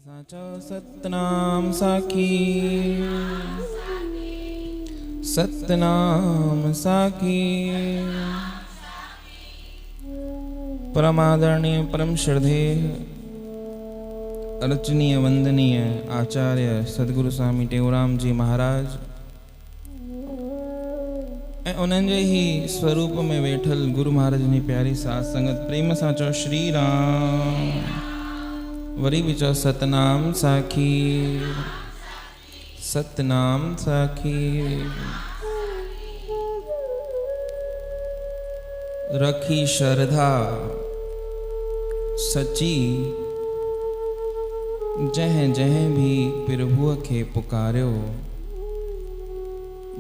साचा सतनाम साखी, सतनाम साखी। परम आदरणीय, परम श्रद्धेय, अर्चनीय, वंदनीय आचार्य सदगुरु स्वामी टेऊराम जी महाराज उन्हनि जे ही स्वरूप में वेठल गुरु महाराज जी प्यारी साथ संगत प्रेम सां चओ श्री राम। वरी भी चओ सतनाम साखी, सतनाम साखी। रखी श्रद्धा सची, जह जह भी प्रभुअ खे पुकारियो,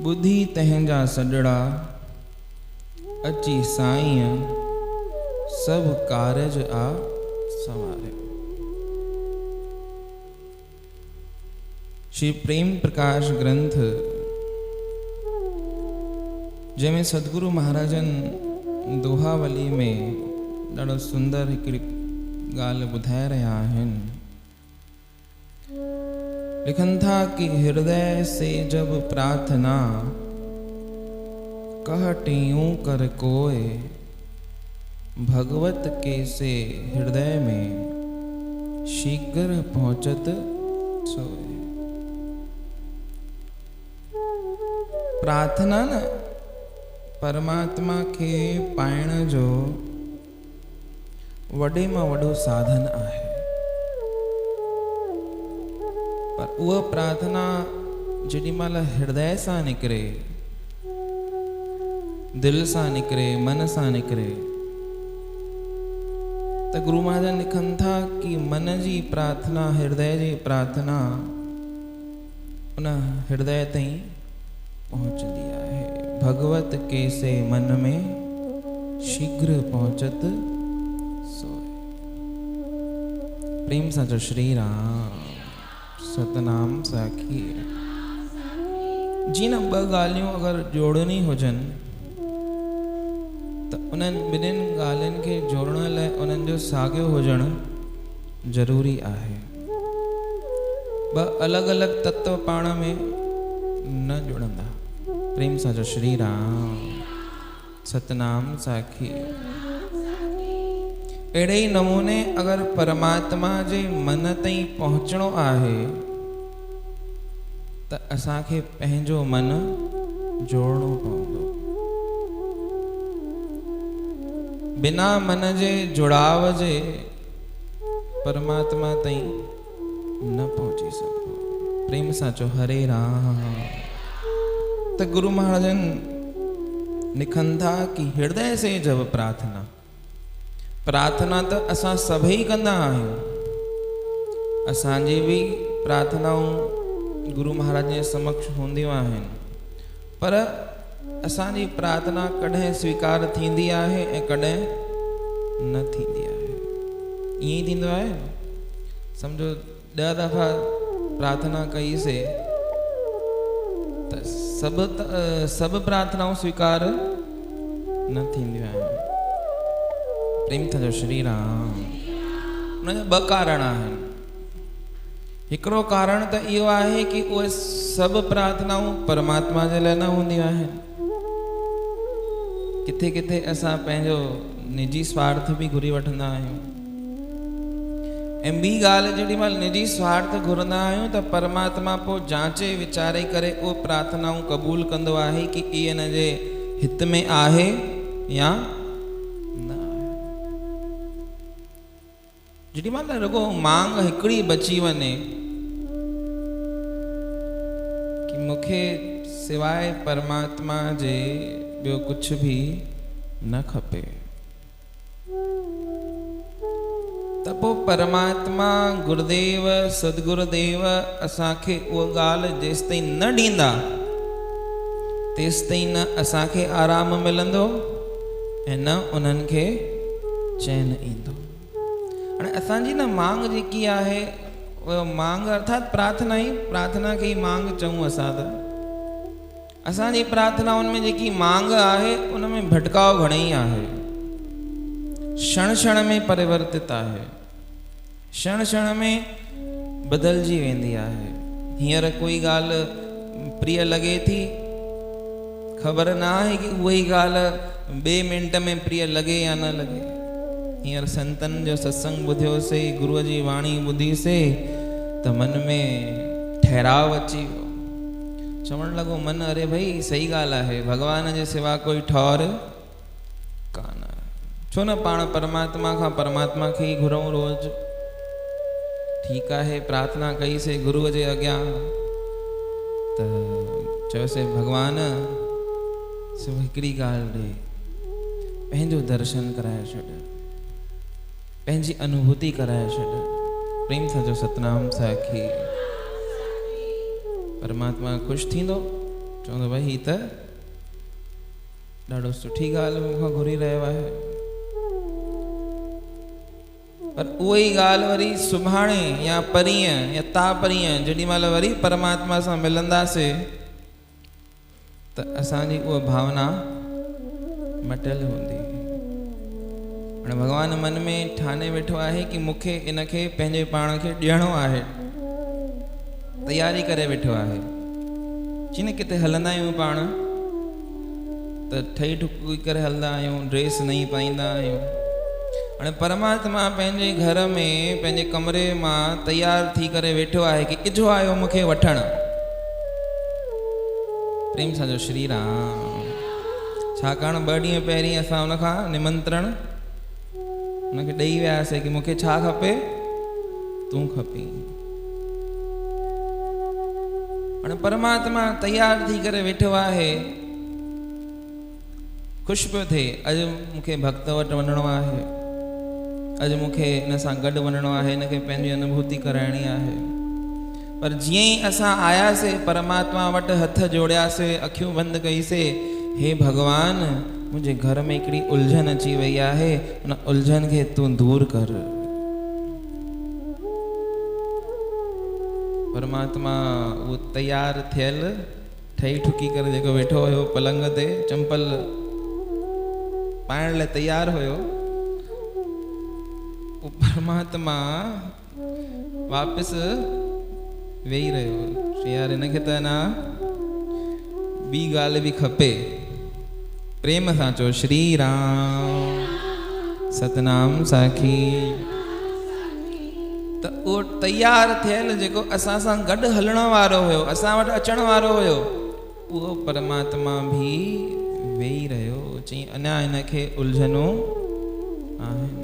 बुद्धि तंहिंजा सॾड़ा, अची साईं सब कारज आ संवारियो। श्री प्रेम प्रकाश ग्रंथ जंहिंमें सदगुरु महाराजन दोहावली में ॾाढो सुंदर हिकिड़ी ॻाल्हि ॿुधाए रहिया आहिनि। लिखनि था कि हृदय से जब प्रार्थना, कहटियूं कर कोय, भगवत के से हृदय में शीघ्र पहुंचत सोय। प्रार्थना न परमात्मा के पाइण जो वॾे मां वॾो साधन आहे, पर उहा प्रार्थना जेॾी महिल हृदय सां निकिरे, दिल सां निकिरे, मन सां निकिरे, त गुरु महाराज लिखनि था कि मन जी प्रार्थना, हृदय जी प्रार्थना उन हृदय ताईं पहुंचदी आहे। भगवत के से मन में शीघ्र पहुंचत सोय। प्रेम सां चओ श्री राम। सतनाम साखी। जी न ॿ ॻाल्हियूं अगरि जोड़नी हुजनि त उन्हनि ॿिन्हिनि ॻाल्हियुनि खे जोड़ण लाइ उन्हनि जो साॻियो हुजणु ज़रूरी आहे। ॿ अलॻि अलॻि तत्व पाण में न जुड़ंदा। प्रेम सां चओ श्री राम। सतनाम साखी। अहिड़े ई नमूने अगरि परमात्मा जे मन ताईं पहुचणो आहे त असांखे पंहिंजो मन जोड़णो पवंदो। बिना मन जे जुड़ाव जे परमात्मा ताईं न पहुची सघो। प्रेम सां चओ हरे राम। त गुरु महाराजन लिखनि था कि हृदय से जब प्रार्थना, प्रार्थना त असां सभई कंदा आहियूं। असांजी बि प्रार्थनाऊं गुरु महाराज जे समक्ष हूंदियूं आहिनि, पर असांजी प्रार्थना कॾहिं स्वीकार थींदी आहे ऐं कॾहिं न थींदी आहे। ईअं ई थींदो आहे। सम्झो 10 दफ़ा प्रार्थना कईसीं त सभु प्रार्थनाऊं स्वीकार न थींदियूं आहिनि। प्रेम सां श्री राम। उनजा 2 कारण आहिनि। हिकिड़ो कारण त इहो आहे कि उहे सभु प्रार्थनाऊं परमात्मा जे लाइ न हूंदियूं आहिनि। किथे किथे असां पंहिंजो निजी स्वार्थ बि घुरी वठंदा आहियूं। ऐं ॿी ॻाल्हि, जेॾी महिल निजी स्वार्थ घुरंदा आहियूं त परमात्मा पोइ जांचे वीचारे करे उहो प्रार्थनाऊं क़बूल कंदो आहे कि इहे हिन जे हित में आहे या न आहे। जेॾी महिल रुगो मांग हिकिड़ी बची वञे कि मूंखे सवाइ परमात्मा जे ॿियो कुझु बि न खपे, त पोइ परमात्मा गुरुदेव सदगुरुदेव असांखे उहा ॻाल्हि जेसि ताईं न ॾींदा तेसि ताईं न असांखे आराम मिलंदो ऐं न उन्हनि खे चैन ईंदो। हाणे असांजी न मांग जेकी आहे, उहा मांग अर्थात प्रार्थना ई, प्रार्थना खे ई मांग चऊं असां त। असांजी प्रार्थनाउनि में जेकी मांग आहे उन में भटकाव घणेई आहे। क्षण क्षण में परिवर्तित आहे। क्षण क्षण में बदलजी वेंदी आहे। हींअर कोई ॻाल्हि प्रिय लगे थी, खबर ना आहे कि वही ॻाल्हि ॿिए मिंट में प्रिय लगे या न लगे। हींअर संतन जो सत्संग ॿुधियोसीं, गुरुअ जी वाणी ॿुधीसीं त मन में ठहराव अची वियो। चवण लॻो मन, अरे भाई सही ॻाल्हि आहे, भगवान जे सिवा कोई ठौर कान। छो न पाण परमात्मा खां परमात्मा खे ई घुरूं रोज़। ठीक है, प्रार्थना कई से गुरु जे अग्यां त चयोसीं भगवान सिर्फ़ु हिकिड़ी ॻाल्हि ॾे, पंहिंजो दर्शन कराए छॾ, पंहिंजी अनुभूति कराए छॾ। प्रेम सां जो सतनाम साखी। परमात्मा ख़ुशि थींदो, चवंदो भाई ही त ॾाढो सुठी ॻाल्हि मूंखां घुरी रहियो आहे। पर उही ॻाल्हि वरी सुभाणे या परीहं या ता परीहं जेॾी महिल वरी परमात्मा सां मिलंदासीं त असांजी उहा भावना मटियल हूंदी। हाणे भगवान मन में ठाने वेठो आहे कि मूंखे इनखे पंहिंजे पाण खे ॾियणो आहे, तैयारी करे वेठो आहे। जीअं किथे हलंदा आहियूं पाण त ठही ठुकी करे हलंदा आहियूं, ड्रेस नई पाईंदा आहियूं। हाणे परमात्मा पंहिंजे घर में पंहिंजे कमरे मां तैयार थी करे वेठो आहे कि इजो आयो मूंखे वठण। प्रेम सां जो श्री राम। छाकाणि 2 ॾींहं पहिरीं असां उनखां निमंत्रण उनखे ॾेई वियासीं कि मूंखे छा खपे, तूं खपी। हाणे परमात्मा तैयार थी करे वेठो आहे, ख़ुशि पियो थिए, अॼु मूंखे भक्त वटि वञिणो आहे, अॼु मूंखे हिन सां गॾु वञिणो आहे, हिनखे पंहिंजी अनुभूति कराइणी आहे। पर जीअं ई असां आयासीं परमात्मा वटि, हथ जोड़ियासीं, अखियूं बंदि कईसीं, हे भगवान मुंहिंजे घर में हिकिड़ी उलझन अची वई आहे, उन उलझन खे तूं दूर कर। परमात्मा वो तैयार थियल ठही ठुकी करे जेको वेठो हुयो पलंग ते, चंपल पाइण लाइ तैयार हुयो, वो परमात्मा वापसि वेही रहियो। यार इनखे त न ॿी ॻाल्हि बि खपे। प्रेम सां चओ श्री राम। सतनाम साखी। त उहो तैयार थियल जेको असां सां गॾु हलण वारो हुयो, असां वटि अचण वारो हुयो, उहो परमात्मा भी वेही रहियो। चई अञा हिनखे उलझनूं आहिनि,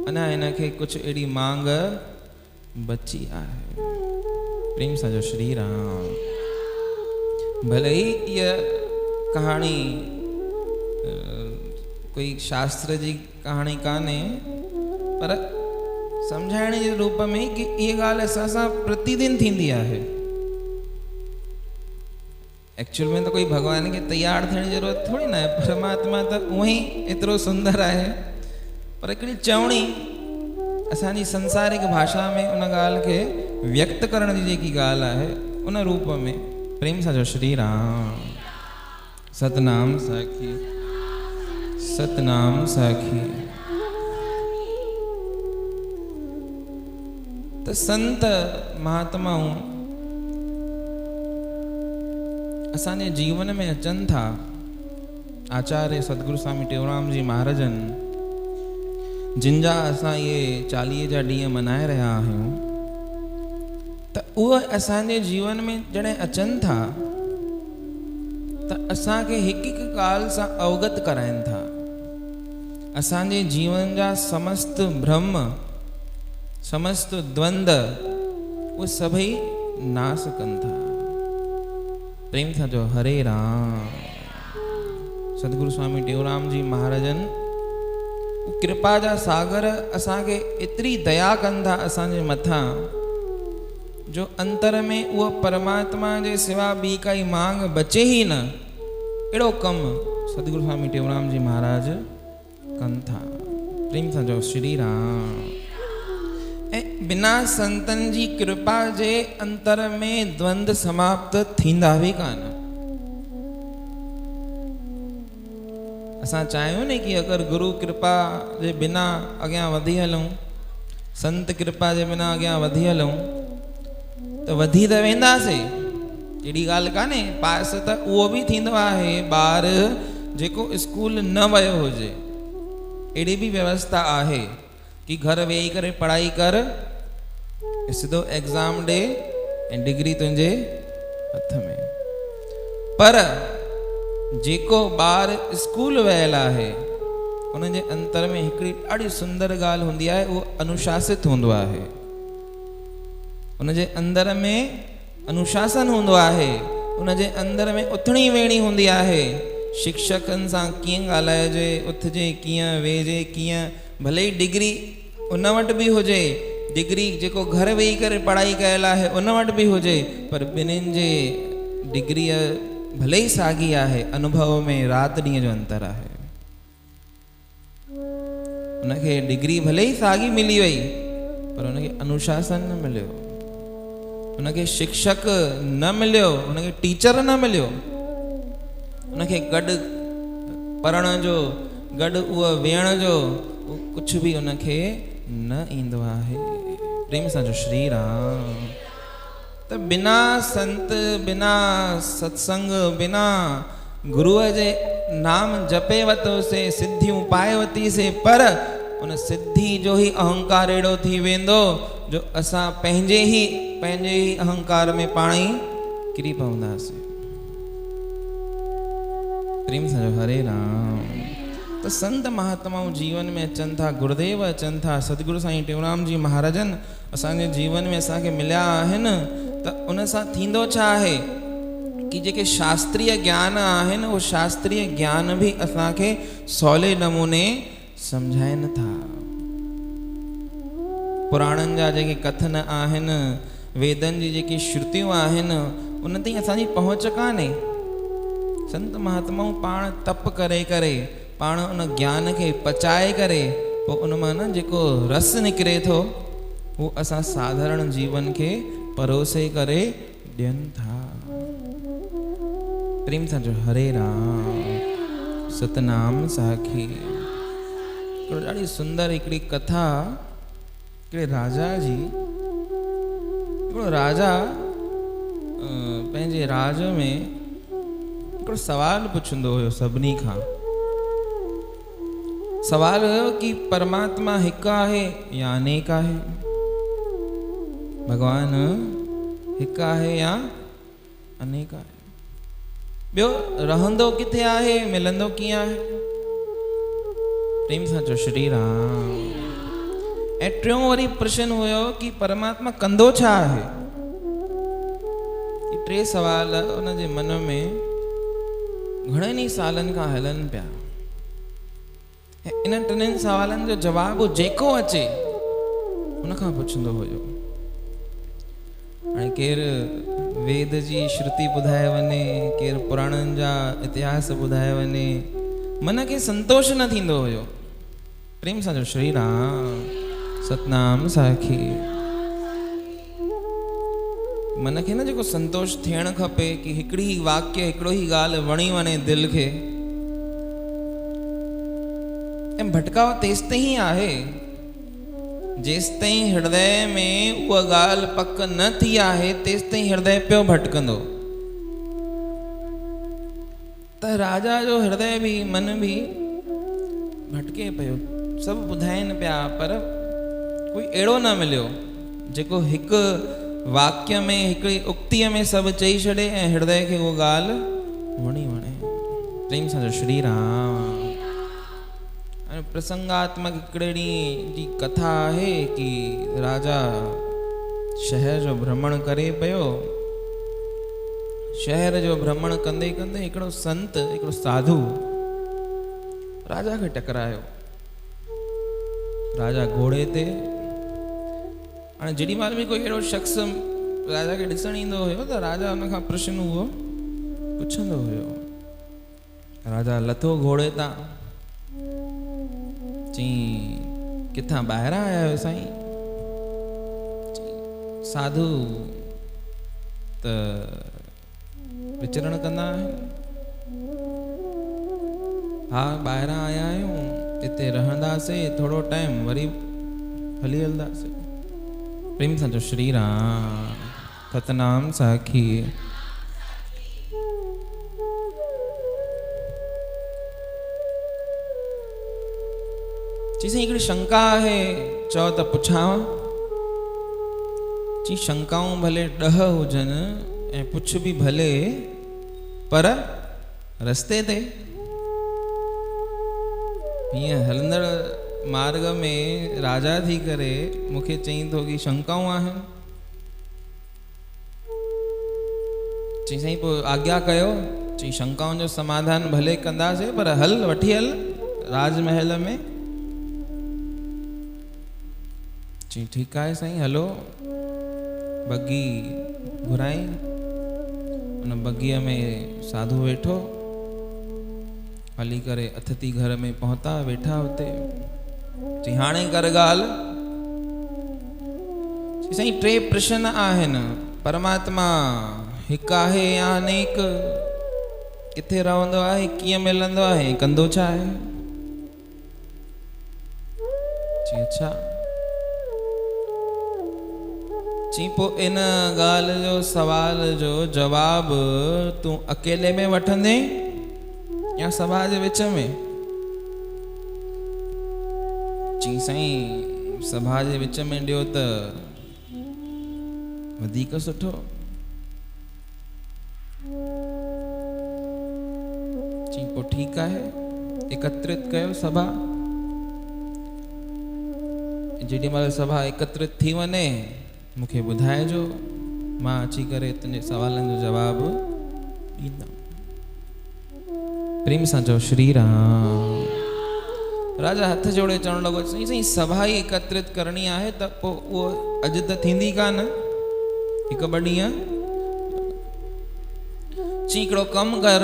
अञा हिनखे कुझु अहिड़ी मांग बची आहे। प्रेम सां जो श्री राम। भले ही इहा कहाणी कोई शास्त्र जी कहाणी कान्हे, पर समझाइण जे रूप में कि इहा ॻाल्हि असां सां प्रतिदिन थींदी आहे। एक्चुअल में तो कोई भगवान के तैयार थियण जी ज़रूरत थोड़ी ना है, परमात्मा तो उहें ही एतिरो सुंदर आहे। पर हिकिड़ी चवणी असांजी संसारिक भाषा में उन ॻाल्हि खे व्यक्त करण जी जेकी ॻाल्हि आहे, उन रूप में प्रेम सां जो श्री राम। सतनाम साखी। सतनाम साखी। तो संत महात्माऊं असांजे जीवन में अचनि था। आचार्य सतगुरु स्वामी टेऊराम जी महाराजन जिन जा असां ये 40 जा ॾींहं मनाए रहिया आहियूं, त उहे असांजे जीवन में जॾहिं अचनि था त असांखे हिकु हिकु ॻाल्हि सां अवगत कराइनि था। असांजे जीवन जा समस्त भ्रम, समस्त द्वंद वो सभई नाश कनि था। प्रेम सां जो हरे राम। सतगुरु स्वामी टेऊराम जी महाराजन कृपा जा सागर असांखे एतिरी दया कनि था असांजे मथां, जो अंतर में उहो परमात्मा जे सिवा ॿी काई मांग बचे ही न। अहिड़ो कमु सतगुरु स्वामी टेऊराम जी महाराज कनि था। प्रेम सां जो श्री राम। ऐं बिना संतन जी कृपा जे अंतर में द्वंद समाप्त थींदा बि कान। असां चाहियूं न कि अगरि गुरु कृपा जे बिना अॻियां वधी हलूं, संत कृपा जे बिना अॻियां वधी हलूं त वधी त वेंदासीं, अहिड़ी ॻाल्हि कान्हे। पास त उहो बि थींदो आहे, ॿार जेको स्कूल न वियो हुजे, अहिड़ी बि व्यवस्था आहे कि घर वेही करे पढ़ाई कर, सिधो एग्ज़ाम ॾे ऐं डिग्री तुंहिंजे हथ में। पर जेको ॿार स्कूल वियल आहे उनजे अंतर में हिकिड़ी ॾाढी सुंदर ॻाल्हि हूंदी आहे, उहो अनुशासित हूंदो आहे। उनजे अंदर में अनुशासन हूंदो आहे, उनजे अंदर में उथणी वेहणी हूंदी आहे। शिक्षकनि सां कीअं ॻाल्हाइजे, उथिजे कीअं, वेहिजे कीअं, भले ई डिग्री उन वटि बि हुजे, डिग्री जेको घर वेही करे पढ़ाई कयल आहे उन वटि बि हुजे, पर ॿिन्हिनि जे डिग्रीअ भले ई साॻी आहे, अनुभव में राति ॾींहं जो अंतर आहे। उनखे डिग्री भले ई साॻी मिली वई, पर उनखे अनुशासन न मिलियो, उनखे शिक्षक न मिलियो, उनखे टीचर न मिलियो, उनखे गॾु पढ़ण जो, गॾु उहो वेहण जो कुझु बि उनखे न ईंदो आहे। प्रेम सां जो श्री राम। त बिना संत, बिना सत्संग, बिना गुरुअ जे नाम जपे वरितोसीं, सिद्धियूं पाए वरितीसीं, पर उन सिद्धि जो ई अहंकार अहिड़ो थी वेंदो जो असां पंहिंजे ई अहंकार में पाण ई किरी पवंदासीं। प्रेम सां हरे राम। त संत महात्माऊं जीवन में अचनि था, गुरुदेव अचनि था, सतगुरु साईं टेऊंराम जी महाराजनि असांजे जीवन में असांखे मिलिया आहिनि। त उन सां थींदो छा आहे कि जेके शास्त्रीय ज्ञान आहिनि, उहो शास्त्रीय ज्ञान बि असांखे सवले नमूने सम्झाइनि था। पुराणनि जा जेके कथन आहिनि, वेदनि जी जेकी श्रुतियूं आहिनि, उन ताईं असांजी पहुच कान्हे। संत महात्माऊं पाण तप करे करे, पाण उन ज्ञान खे पचाए करे, पोइ उन मां न जेको रस निकिरे थो, उहो असां साधारण जीवन खे परोसे करे ॾियनि था। प्रेम सां जो हरे राम। सतनाम साखी। ॾाढी सुंदर हिकिड़ी कथा, हिकिड़े राजा जी, हिकिड़ो राजा पंहिंजे राज में हिकिड़ो सवाल पुछंदो हुयो सभिनी खां। सवाल हुयो कि परमात्मा हिकु आहे या अनेक आहे, भगवान हिकु आहे या अनेक आहे, ॿियो रहंदो किथे आहे, मिलंदो कीअं आहे। प्रेम सां चओ श्री राम। ऐं टियों वरी प्रश्न हुयो कि परमात्मा कंदो छा आहे। टे सवाल उनजे मन में घणनि ई सालनि खां हलनि पिया। इन टिनिनि सवालनि जो जवाबु जेको अचे उनखां पुछंदो हुयो। हाणे केरु वेद जी श्रुति ॿुधाए वञे, केरु पुराणनि जा इतिहास ॿुधाए वञे, मन खे संतोष न थींदो हुयो। प्रेम सां जो श्री राम। सतनाम साखी। मन खे न जेको संतोष थियणु खपे कि हिकिड़ी ही वाक्य, हिकिड़ो ही ॻाल्हि वणी वञे दिलि खे, ऐं भटकाव तेसि ताईं आहे जेसि ताईं हृदय में उहा ॻाल्हि पक न थी आहे, तेसि ताईं हृदय पियो भटकंदो। त राजा जो हृदय बि, मन बि भटके पियो। सभु ॿुधाइनि पिया, पर कोई अहिड़ो न मिलियो जेको हिकु वाक्य में, हिकिड़ी उक्तीअ में सभु चई छॾे ऐं हृदय खे उहा ॻाल्हि वणी वणे। प्रेम सां श्री राम। प्रसंगात्मक हिकिड़े ॾींहं जी कथा आहे कि राजा शहर जो भ्रमण करे पियो। शहर जो भ्रमण कंदे कंदे हिकिड़ो संत, हिकिड़ो साधु राजा खे टकरायो। राजा घोड़े ते। हाणे जेॾी महिल बि कोई अहिड़ो शख़्स राजा खे ॾिसणु ईंदो हुयो त राजा हुन खां प्रश्न उहो पुछंदो हुयो। राजा लथो घोड़े तां, चई किथां ॿाहिरां आया आहियो साईं? साधु त विचरण कंदा आहिनि। हा ॿाहिरां आया आहियूं, हिते रहंदासीं थोरो टाइम, वरी हली हलंदासीं। प्रेम सां चओ श्री राम। सतनाम साखी। चई हिकिड़ी शंका आहे, चओ त पुछांव। चई शंकाऊं भले 10 हुजनि ऐं पुछ बि भले, पर रस्ते ते हीअं हलंदड़ मार्ग में राजा थी करे मूंखे चई थो कि शंकाऊं आहिनि। चई साईं पोइ आज्ञा कयो। चई शंकाउनि जो समाधान भले कंदासीं, पर हल वठी हल राजमहल में। चई ठीकु आहे साईं हलो। बगी घुराई, उन बगीअ में साधू वेठो। हली करे अतिथि घर में पहुता, वेठा हुते। चई हाणे कर ॻाल्हि। चई साईं 3 प्रश्न आहिनि। परमात्मा हिकु आहे या अनेक? किथे रहंदो आहे, कीअं मिलंदो आहे, कंदो छा आहे? चई अच्छा। चई पोइ इन ॻाल्हि जो सवाल जो जवाब तूं अकेले में वठंदे या सभा जे विच में? चई साईं सभा जे विच में ॾियो त वधीक सुठो। चई पोइ ठीकु आहे, एकत्रित कयो सभा। जेॾी महिल सभा एकत्रित थी वञे मूंखे ॿुधाइजो, मां अची करे तुंहिंजे सवालनि जो जवाबु ॾींदमि। प्रेम सां चओ श्री राम। राजा हथ जोड़े चवणु लॻो, साईं साईं सभा ई एकत्रित करणी आहे त पोइ उहो अॼु त थींदी कान, 1-2 ॾींहं। चई हिकिड़ो कमु कर,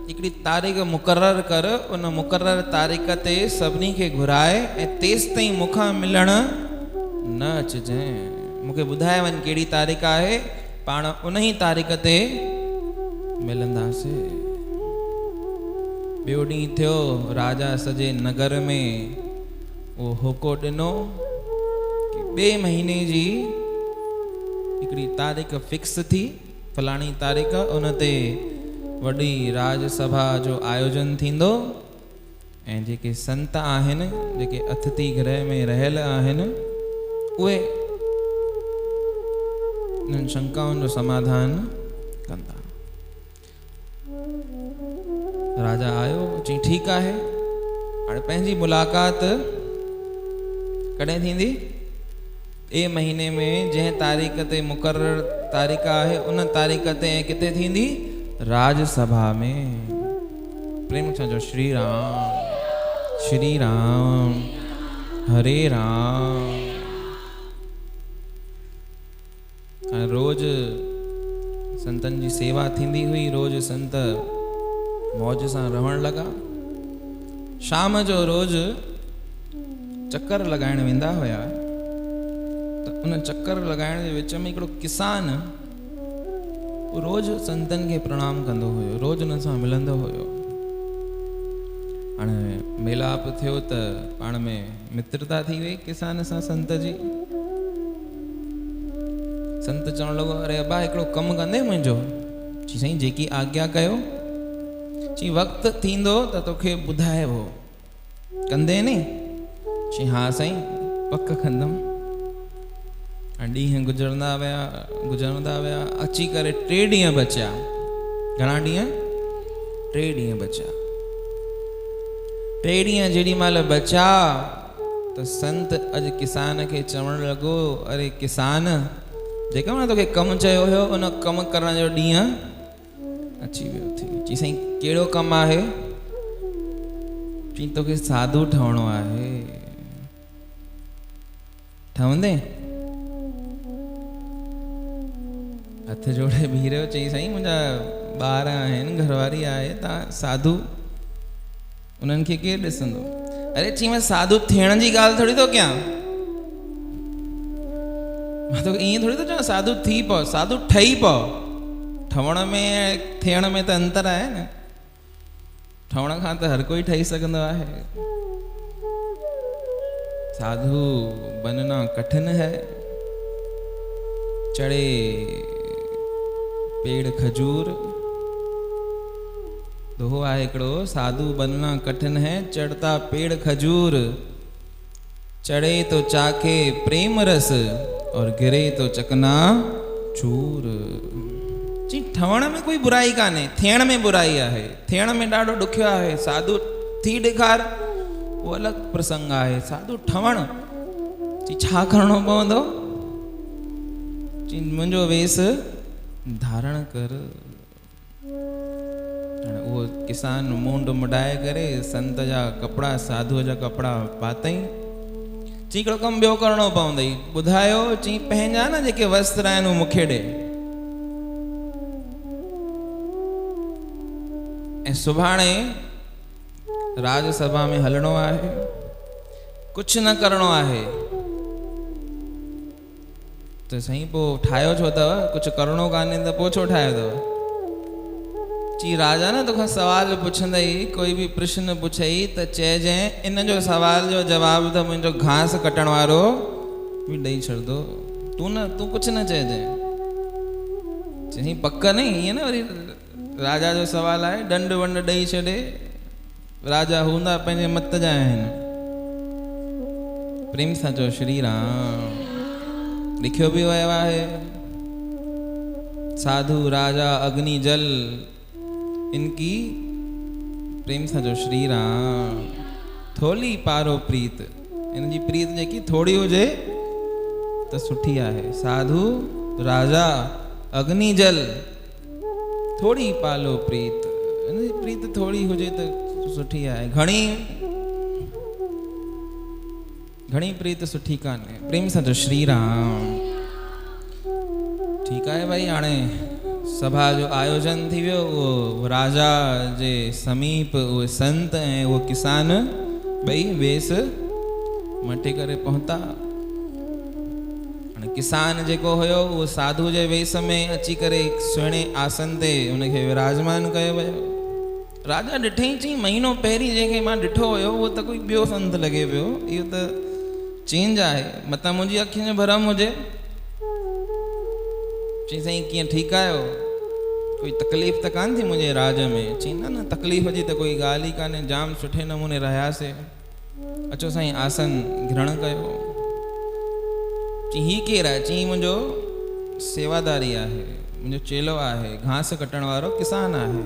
हिकिड़ी तारीख़ मुक़ररु कर। उन मुक़ररु तारीख़ ते सभिनी खे घुराए ऐं तेसि ताईं मूंखां मिलण न अचिजांइ। मूंखे ॿुधाए वञ कहिड़ी तारीख़ आहे, पाण उन ई तारीख़ ते मिलंदासीं। ॿियो ॾींहुं थियो, राजा सॼे नगर में उहो होको ॾिनो कि 2 महीने जी हिकिड़ी तारीख़ फिक्स थी, फलाणी तारीख़, उन ते वॾी राजसभा जो आयोजन थींदो ऐं जेके संत आहिनि, जेके अतिथि गृह में रहियल आहिनि, उहे इन्हनि शंकाउनि जो समाधान कंदा। राजा आयो। चई ठीकु आहे, हाणे पंहिंजी मुलाक़ात कॾहिं थींदी? 2 महीने में जंहिं तारीख़ ते मुक़ररु तारीख़ आहे उन तारीख़ ते किथे थींदी? राजसभा में। प्रेम सां चओ श्री राम। श्री राम। हरे राम। रोज संतन जी सेवा थींदी हुई। रोज संत मौज सां रहण लगा। शाम जो रोज चक्कर लगाइण वेंदा हुया। तो उन चक्कर लगाइण जे विच में हिकिड़ो किसान रोज संतन के प्रणाम कंदो हुयो, रोज उन सां मिलंदो हुयो। हाणे मेलाप थियो त पाण में मित्रता थी वई किसान सां संत जी। संत चवण लॻो, अरे अबा हिकिड़ो कमु कंदे मुंहिंजो? चई साईं जेकी आज्ञा कयो। चई वक़्तु थींदो त तोखे ॿुधाइबो, कंदे नी? चई हा साईं पक कंदमि। ॾींहं गुज़रंदा विया। अची करे 3 ॾींहं बचिया। घणा ॾींहं? 3 ॾींहं बचिया। 3 ॾींहं जेॾी महिल बचिया त संत अॼु किसान खे चवणु लॻो, अरे किसान, जेका मां तोखे कमु चयो हुयो उन कमु करण जो ॾींहुं अची वियो थी। चई साईं कहिड़ो कमु आहे? चई तोखे साधू ठहिणो आहे। ठहंदे? हथ जोड़े बीह रहियो। चई साईं मुंहिंजा ॿार आहिनि, घरवारी आहे, तव्हां साधू, उन्हनि खे केरु ॾिसंदो? अरे चई मां साधू थियण जी ॻाल्हि थोरी थो कयां, मां तो ईअं थोरी थो चवां साधू थी पओ, साधू ठही पओ। ठहण में थियण में त अंतर आहे न। ठहण खां त हर कोई ठही सघंदो आहे। साधु बनना कठिन है, चढ़े पेड़ खजूर। दोहो आहे हिकिड़ो, साधु बनना कठिन है, चढ़ता पेड़ खजूर। चढ़े तो चाखे प्रेम रस और गिरे तो चकना चूर। जी ठवण में कोई बुराई कान्हे, थियण में बुराई आहे, थियण में ॾाढो ॾुखियो आहे। साधु थी ॾेखार, वो अलॻि प्रसंग आहे। साधु ठवण जी छा करणो पवंदो? जी मुंहिंजो वेस धारण कर। वो किसान मुंड मुडाए करे संत जा कपड़ा, साधुअ जा कपड़ा पातई। चई हिकिड़ो कमु ॿियो करणो पवंदई। ॿुधायो? चई पंहिंजा न जेके वस्त्र आहिनि उहे मूंखे ॾे, ऐं सुभाणे राजसभा में हलणो आहे, कुझु न करणो आहे। त साईं पोइ ठाहियो छो अथव? कुझु करणो कान्हे त पोइ छो ठाहियो अथव? चई राजा न तोखां सवाल पुछंदई, कोई बि प्रश्न पुछई त चइजांइ इन जो सवाल जो जवाब त मुंहिंजो घास कटण वारो बि ॾेई छॾंदो। तूं कुझु न चइजांइ। चई पक नहीं, ईअं न वरी राजा जो सवाल आहे, दंड वंड ॾेई छॾे। राजा हूंदा पंहिंजे मत जा आहिनि। प्रेम सां चओ श्री राम। लिखियो बि वियो आहे, साधु राजा अग्नि जल इनकी, प्रेम सां जो श्री राम। थोली पारो प्रीत, इन जी प्रीत जेकी थोड़ी हुजे त सुठी आहे। साधु राजा अग्नि जल थोड़ी पालो प्रीत, इन जी प्रीत थोड़ी हुजे त सुठी आहे। घणी प्रीत सुठी कान्हे। प्रेम सां जो श्री राम। ठीकु आहे भाई, हाणे सभा जो आयोजन थी वियो। उहो राजा जे समीप उहे संत ऐं उहो किसान ॿई वेस मटे करे पहुता। हाणे किसान जेको हुयो उहो साधु जे वेस में अची करे सुहिणे आसन ते उनखे विराजमान कयो वियो। राजा ॾिठई, चई महीनो पहिरीं जंहिंखे मां ॾिठो हुयो उहो त कोई ॿियो संत लॻे पियो, इहो त चेंज आहे, मतां मुंहिंजी अखियुनि जो भरम हुजे। चई साईं कीअं ठीकु आहियो? कोई तकलीफ़ त कान थी मुंहिंजे राज में? चई न तकलीफ़ जी त कोई ॻाल्हि ई कान्हे, जाम सुठे नमूने रहियासीं। अचो साईं आसन ग्रहण कयो। चई हीउ केरु आहे? चई मुंहिंजो सेवादारी आहे, मुंहिंजो चेलो आहे, घास कटण वारो किसान आहे।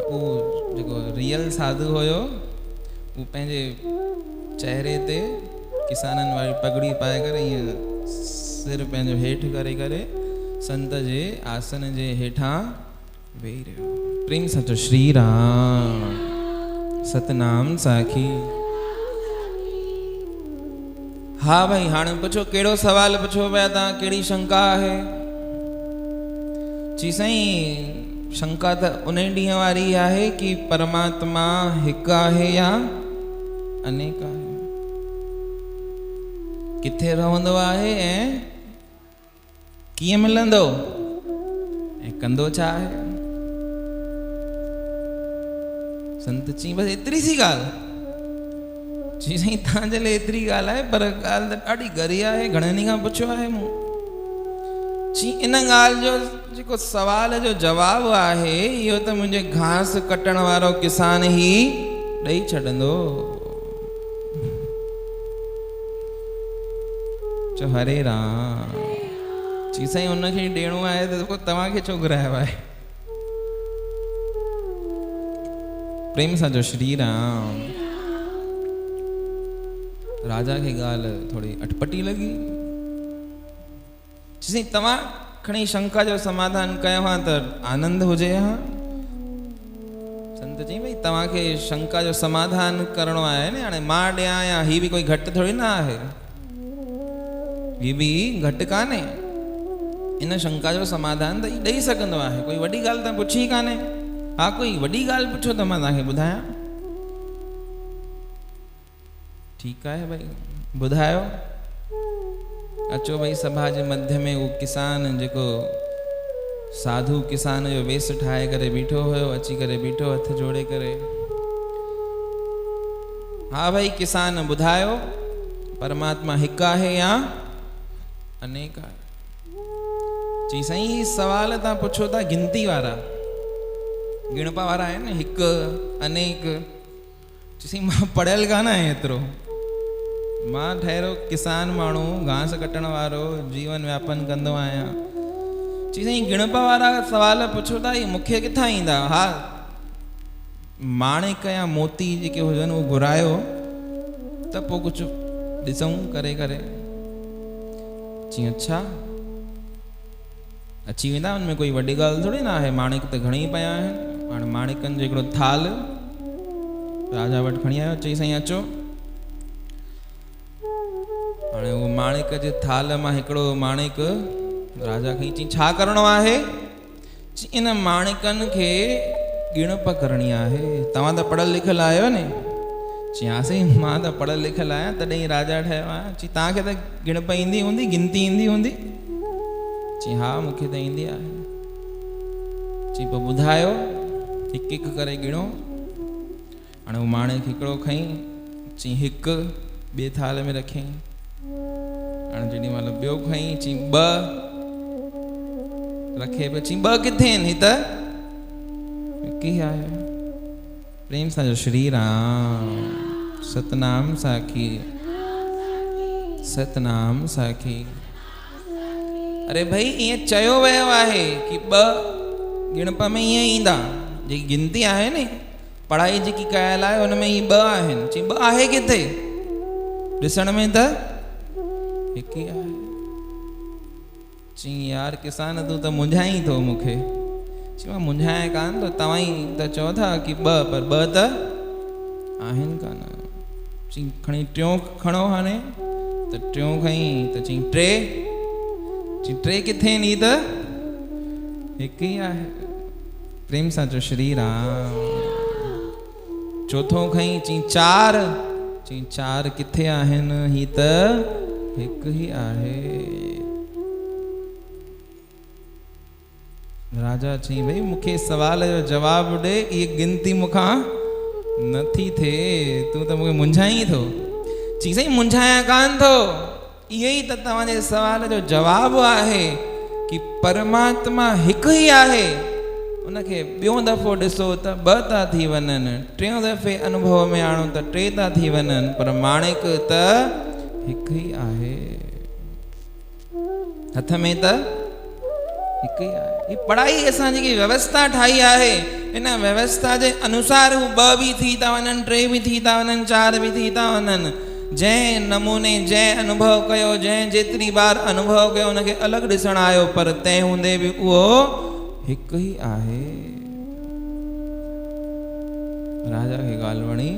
उहो जेको रियल साधु हुयो उहो पंहिंजे चेहरे ते किसाननि वारी पगड़ी पाए करे ईअं सिर पंहिंजो हेठि करे करे संत जे आसन जे हेठां वेही रहियो। प्रेम सां चओ श्री राम। सतनाम साखी। हा भाई, हाणे पुछो कहिड़ो सवाल पुछो पिया तव्हां, कहिड़ी शंका आहे? जी साईं शंका त उन ॾींहं वारी आहे कि परमात्मा हिकु आहे या अनेक आहे, किथे रहंदो आहे ऐं कीअं मिलंदो ऐं कंदो छा आहे? संत चई बसि एतिरी सी ॻाल्हि? जी साईं तव्हांजे लाइ एतिरी ॻाल्हि आहे, पर ॻाल्हि त ॾाढी गरी आहे, घणनि ॾींहं खां पुछियो आहे मूं। जी इन ॻाल्हि जो जेको सवाल जो जवाबु आहे इहो त मुंहिंजे घास कटण वारो किसान ई ॾेई छॾंदो। चओ हरे राम। जी साईं उनखे ॾियणो आहे त पोइ तव्हांखे छो घुरायो आहे? प्रेम सां जो श्री राम। राजा खे ॻाल्हि थोरी अटपटी लॻी। जी साईं तव्हां खणी शंका जो समाधान कयो हा त आनंद हुजे हा। संत चई भई तव्हांखे शंका जो समाधान करणो आहे न, हाणे मां ॾियां या ही बि कोई घटि थोरी न आहे, ही बि घटि कान्हे। इन शंका जो समाधान त ॾेई सघंदो आहे, कोई वॾी ॻाल्हि त पुछी कान्हे। हा कोई वॾी ॻाल्हि पुछो त मां तव्हांखे ॿुधायां। ठीकु आहे भाई, ॿुधायो। अचो भाई सभा जे मध्य में उहो किसान जेको साधु किसान जो वेस ठाहे करे बीठो हुयो, अची करे बीठो हथ जोड़े करे। हाँ भाई किसान ॿुधायो परमात्मा हिकु आहे या अनेक आहे? चई साईं ही सवाल तव्हां पुछो था गिनती वारा, गिणप वारा आहिनि न, हिकु अनेक। चई मां पढ़ियल कान आहियां एतिरो, मां ठहिरो किसान माण्हू, घास कटण वारो, जीवन व्यापन कंदो आहियां। चई साईं गिणप वारा सवाल पुछो था, ही मूंखे किथां ईंदा? हा माणिक या मोती जेके हुजनि उहो घुरायो त पोइ कुझु ॾिसूं करे करे। चई अच्छा अची वेंदा, हुनमें कोई वॾी ॻाल्हि थोरी न आहे, माणिक त घणेई पिया आहिनि। हाणे माणिकनि जो हिकिड़ो थाल राजा वटि खणी आयो, चई साईं अचो। हाणे उहो माणिक जे थाल मां हिकिड़ो माणिक राजा खे चई छा करिणो आहे? चई इन माणिकनि खे गिणप करणी आहे। तव्हां त पढ़ियल लिखियल आहियो न? चई हा साईं मां त पढ़ियल लिखियल आहियां, तॾहिं राजा ठहियो आहियां। चई तव्हांखे त गिणप ईंदी हूंदी, गिनती ईंदी हूंदी? चई हा मूंखे त ईंदी आहे। चई पोइ ॿुधायो, हिकु हिकु करे गिणो। हाणे उहो माणिक हिकिड़ो खईं, चई हिकु, ॿिए थाल में रखियईं। हाणे जेॾी महिल ॿियो खईं, चई ॿ रखे पियो। चई ॿ किथे आहिनि? ही त हिकु ई आहे। प्रेम सां जो श्री राम सतनाम साखी, सतनाम साखी। अरे भाई ईअं चयो वियो आहे कि ॿ गिणप में ईअं ईंदा, जेकी गिनती आहे न पढ़ाई जेकी कयल आहे हुन में ई ॿ आहिनि। चई ॿ आहे किथे? ॾिसण में त हिकु ई आहे। चई यार किसान तूं त मुंझाई थो मूंखे। चई मां मुंझाया कान थो, तव्हां ई त चओ था कि ॿ, पर ॿ त आहिनि कान। चई खणी टियों खणो, हाणे त टियों खईं त चई टे। चई टे किथे आहिनि? ही त हिकु ई आहे। प्रेम सां चओ श्री राम। चौथों खईं, चई चार। चई चार किथे आहिनि? ही त हिकु ई आहे। राजा चई भई मूंखे सवाल जो जवाबु ॾे, इहा गिनती मूंखां नथी थिए, तूं त मूंखे मुंझाई थो। चई साईं मुंझाया कान थो, इहो ई त तव्हांजे सवाल जो जवाबु आहे कि परमात्मा हिकु ई आहे। उनखे ॿियों दफ़ो ॾिसो त ॿ था थी वञनि, टियों दफ़े अनुभव में आणो त टे था थी वञनि, पर माणिक त हिकु ई आहे। हथ में त हिकु ई आहे। ही पढ़ाई असां जेकी व्यवस्था ठाही आहे, इन व्यवस्था जे अनुसार हू ॿ बि थी था वञनि, टे बि थी था वञनि, चार बि थी था वञनि। जंहिं नमूने जंहिं अनुभव कयो, जंहिं जेतिरी बार अनुभव कयो उनखे अलॻि ॾिसणु आयो, पर तंहिं हूंदे बि उहो हिकु ई आहे। राजा खे ॻाल्हि वणी।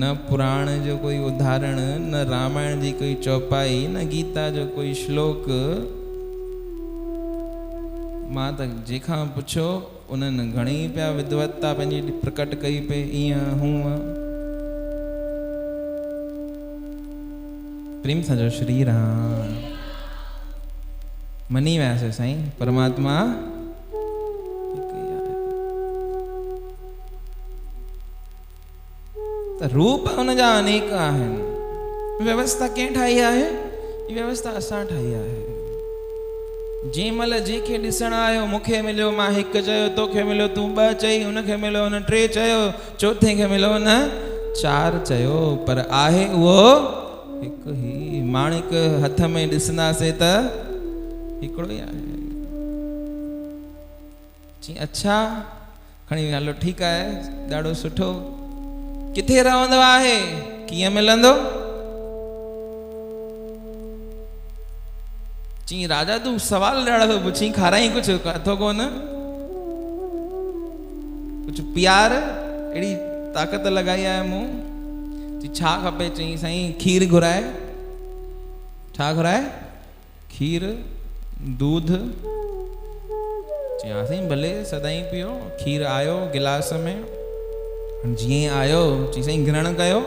न पुराण जो कोई उदाहरण, न रामायण जी कोई चौपाई, न गीता जो कोई श्लोक, मां त जंहिंखां पुछो उन्हनि घणी पिया विद्वत्ता पंहिंजी प्रकट कई पे, ईअं हूअं। प्रेम सां जो श्री राम। मनी वियासीं साईं परमात्मा हिकु ई आहे। त रूप हुनजा अनेक आहिनि। व्यवस्था कंहिं ठाही आहे? ही व्यवस्था असां ठाही आहे। जंहिं महिल जंहिंखे ॾिसणु आयो, मूंखे मिलियो मां हिकु चयो, तोखे मिलियो तूं ॿ चई, हुनखे मिलियो हुन टे चयो, चौथे खे मिलियो हुन चार चयो, पर आहे उहो हिकु ई। माणिक हथ में ॾिसंदासीं त हिकिड़ो ई आहे। चई अच्छा खणी हलो ठीकु आहे, ॾाढो सुठो। किथे रहंदो आहे? कीअं मिलंदो? चई राजा तूं सवाल ॾाढा थो पुछी, खाराई कुझु अथो कोन? कुझु प्यार, अहिड़ी ताक़त लॻाई आहे मूं। चई छा खपे? चई साईं खीर घुराए। छा घुराए? खीर, दूध। चई हा साईं भले सदाईं पियो। खीर आयो गिलास में, जीअं आयो चई साईं ग्रहण कयो।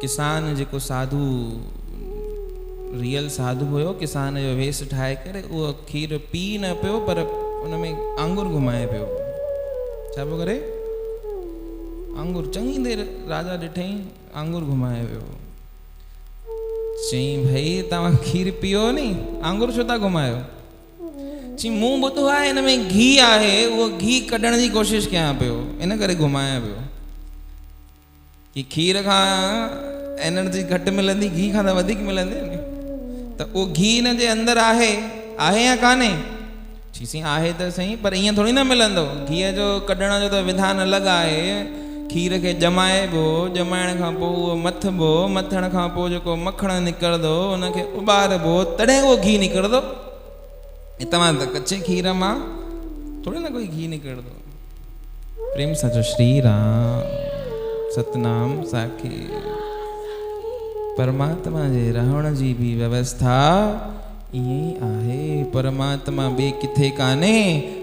किसान जेको साधु, रियल साधु हुयो, किसान जो वेस ठाहे करे उहो खीर पी न पियो, पर उन में आंगुर घुमाए पियो। छा पियो करे? आंगुर चङी देर राजा ॾिठई आंगुर घुमाए वियो। चई भई तव्हां खीर पियो नी, आंगुर छो था घुमायो? चई मूं ॿुधो आहे हिन में घी आहे, उहो घी कढण जी कोशिशि कयां पियो, इन करे घुमायां पियो। कि खीर खां एनर्जी घटि मिलंदी, घी खां त वधीक मिलंदी नी। त उहो घी हिन जे अंदरि आहे या कान्हे? चईसीं आहे त सही, पर ईअं थोरी न मिलंदो। घीअ जो कढण जो त विधान अलॻि आहे। खीर खे ॼमाइबो, ॼमाइण खां पोइ उहो मथबो, मथण खां पोइ जेको मखण निकिरंदो उनखे उॿारबो, तॾहिं उहो घी निकिरंदो। तव्हां त कचे खीर मां थोरी न कोई घी निकिरंदो। प्रेम सां जो श्री राम सतनाम साखी। परमात्मा जे रहण जी बि व्यवस्था ईअं ई आहे। परमात्मा ॿिए किथे कान्हे,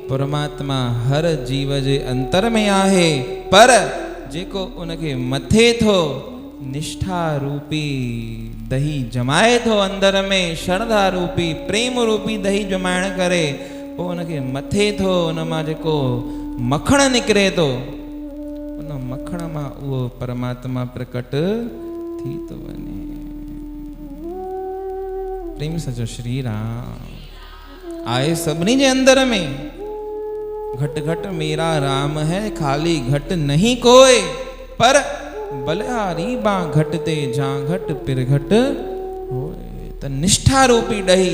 परमात्मा हर जीव जे अंतर में आहे। पर जेको उनखे मथे थो निष्ठा रूपी दही जमाए थो अंदर में, श्रद्धा रूपी प्रेम रूपी दही जमाइण करे पोइ उनखे मथे थो, उन मां जेको मखण निकिरे थो, उन मखण मां उहो परमात्मा प्रकट थी थो वञे। प्रेम सजो श्री राम आए सभिनी जे अंदर में। घट घट मेरा राम है, खाली घट नहीं कोई, पर बलिहारी बा घट ते जा घट पिर घट होए। त निष्ठा रूपी ॾही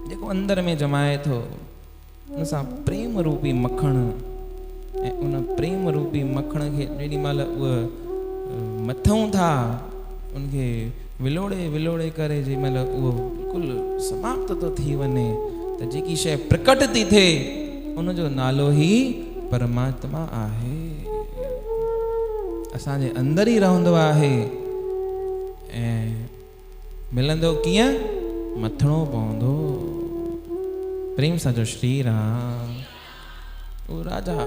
जेको अंदर में जमाए थो, उन सां प्रेम रूपी मखण, ऐं उन प्रेम रूपी मखण खे जेॾी महिल उहा मथूं था, उनखे विलोड़े विलोड़े करे जंहिं महिल उहो बिल्कुलु समाप्त थो थी वञे, त जेकी शइ प्रकट थी थिए उनजो नालो ई परमात्मा आहे। असांजे अंदरि ई रहंदो आहे। ऐं मिलंदो कीअं? मथणो पवंदो। प्रेम सां जो श्री राम। उहो राजा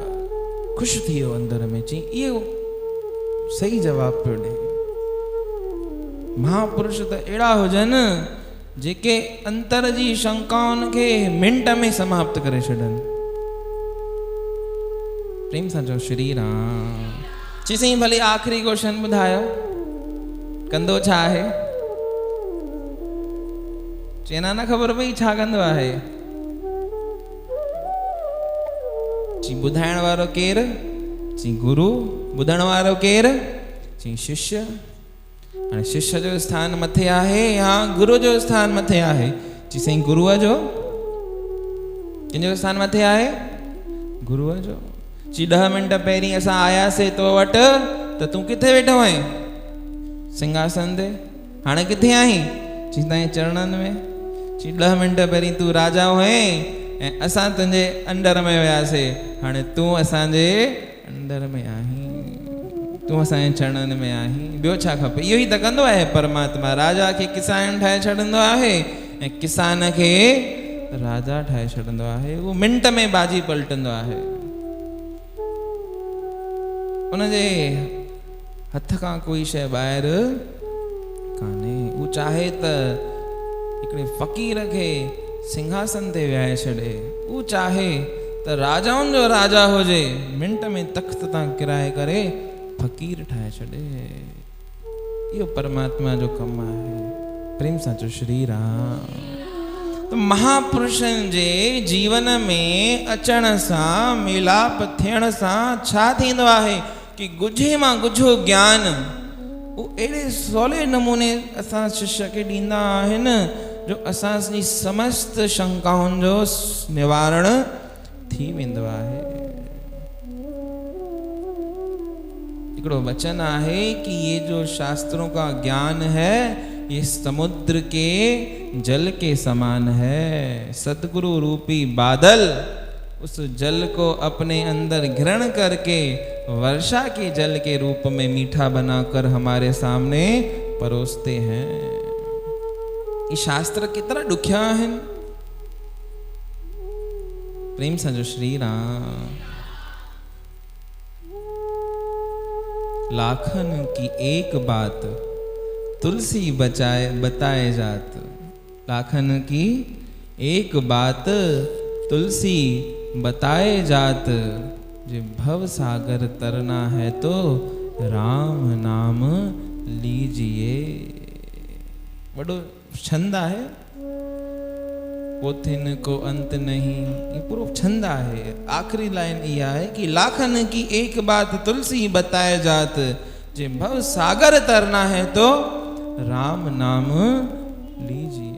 ख़ुशि थी वियो अंदर में, चई इहो सही जवाबु पियो ॾे। महापुरुष त अहिड़ा हुजनि जेके अंतर जी शंकाउनि खे मिंट में समाप्त करे छॾनि। प्रेम सां जो श्री राम। चईं भली आख़िरी क्वेश्चन ॿुधायो, कंदो छा आहे? चेना न ख़बर पई छा कंदो आहे? चई ॿुधाइण वारो केरु? चई गुरु। ॿुधण वारो केरु? चई शिष्य। हाणे शिष्य जो स्थान मथे आहे या गुरु जो स्थान मथे आहे? चई साईं गुरुअ जो। कंहिंजो स्थान मथे आहे? गुरुअ जो। चई 10 मिंट पहिरीं असां आयासीं तो वटि, त तूं किथे वेठो आहीं? सिंहासन ते। हाणे किथे आहीं? चई तव्हांजे चरणनि में। चई 10 मिंट पहिरीं तूं राजा हुएं ऐं असां तुंहिंजे अंडर में वियासीं, हाणे तूं असांजे अंडर में आहीं, तूं असांजे चरणनि में आहीं। ॿियो छा खपे? इहो ई त कंदो आहे परमात्मा। राजा खे किसान ठाहे छॾींदो आहे ऐं किसान खे राजा ठाहे छॾींदो आहे। उहो मिंट में बाजी पलटंदो आहे। उनजे हथ खां कोई शइ ॿाहिरि कान्हे। उहो चाहे त हिकिड़े फ़क़ीर खे सिंहासन ते विहाए छॾे, उहो चाहे त राजाउनि जो राजा हुजे, मिंट में तख़्त तां किराए करे फ़क़ीर ठाहे छॾे। इहो परमात्मा जो कमु आहे। प्रेम सां चो श्री राम। त महापुरुषनि जे जीवन में अचण सां, मिलाप थियण सां छा थींदो आहे कि गुझे मां गुझो ज्ञान उहो अहिड़े सवले नमूने असां शिष्य खे ॾींदा आहिनि जो असांजी समस्त शंकाउनि जो निवारण थी वेंदो आहे। हिकिड़ो वचन आहे कि ये जो शास्त्रों का ज्ञान है ये समुद्र के जल के समान है। सतगुरु रूपी बादल उस जल को अपने अंदर ग्रहण करके वर्षा के जल के रूप में मीठा बनाकर हमारे सामने परोसते हैं। ये शास्त्र कितना दुखिया है। प्रेम सां जो श्री राम। लाखन की एक बात तुलसी बताए जात। लाखन की एक बात तुलसी बताए जात, जे भव सागर तरना है तो राम नाम लीजिए। बड़ो छंद है, पोथिन को अंत नहीं, ये पूरा छंद है। आखिरी लाइन यह है कि लाखन की एक बात तुलसी बताए जात, जे भव सागर तरना है तो राम नाम लीजिए।